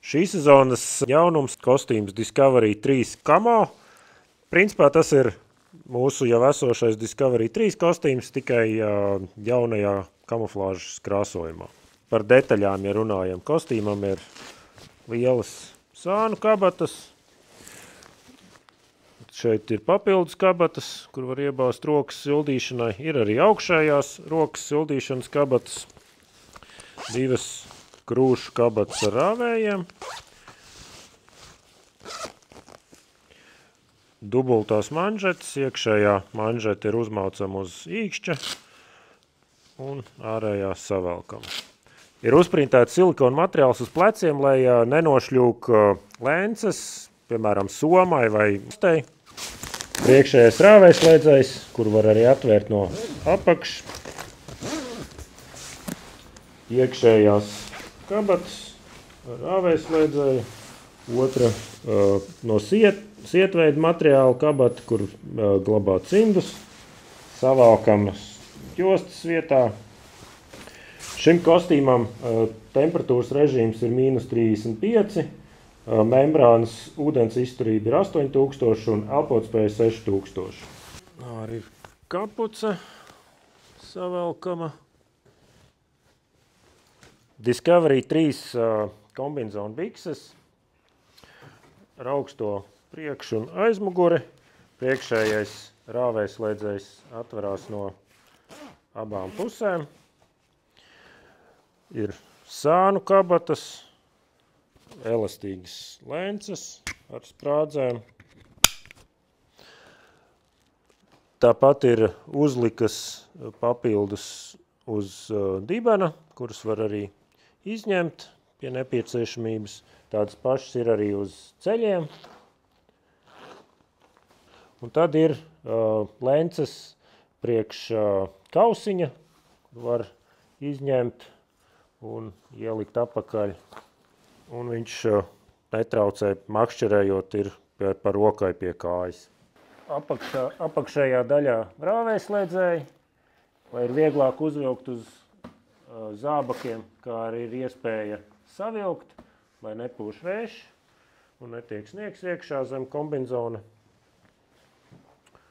Šīs sezonas jaunums kostīms Discovery 3 Camo. Principā tas ir mūsu jau esošais Discovery 3 kostīms, tikai jaunajā kamuflāžas krāsojumā. Par detaļām, ja runājam, kostīmam ir lielas sānu kabatas. Šeit ir papildus kabatas, kur var iebāzt rokas sildīšanai. Ir arī augšējās rokas sildīšanas kabatas. 2 krūšu kabatas ar rāvējiem. Dubultās manžetes. Iekšējā manžete ir uzmaucama uz īkšķa un ārējā savelkama. Ir uzprintēts silikona materiāls uz pleciem, lai nenošļūk lēnces, piemēram, somai vai stei. Priekšējais rāvējslēdzējs, kur var arī atvērt no apakšas. Iekšējās kabatas ar rāvējslēdzēju. Otra no sietveida materiāla kabata, kur glabā cimdus. Savalkamas jostas vietā. Šim kostīmam temperatūras režīms ir -35. Membrānas ūdens izturība ir 8000 un elpotspēja 6000. Arī ir kapuce savelkama. Discovery 3 kombinzona bikses ar augsto priekšu un aizmuguri. Priekšējais rāvējslēdzējs atverās no abām pusēm. Ir sānu kabatas, elastīgas lēnces ar sprādzēm. Tāpat ir uzlikas papildus uz dibena, kuras var arī izņemt pie nepieciešamības. Tādas pašas ir arī uz ceļiem. Un tad ir lēnces priekš kausiņa, kur var izņemt un ielikt apakaļ. Un viņš netraucē makšķerējot ir par rokai pie kājas. Apakšējā daļā rāvējslēdzēji, lai ir vieglāk uzvilkt uz zābakiem, kā arī ir iespēja savilkt, lai nepūš vējš un netiek sniegs iekšā zem kombinzona.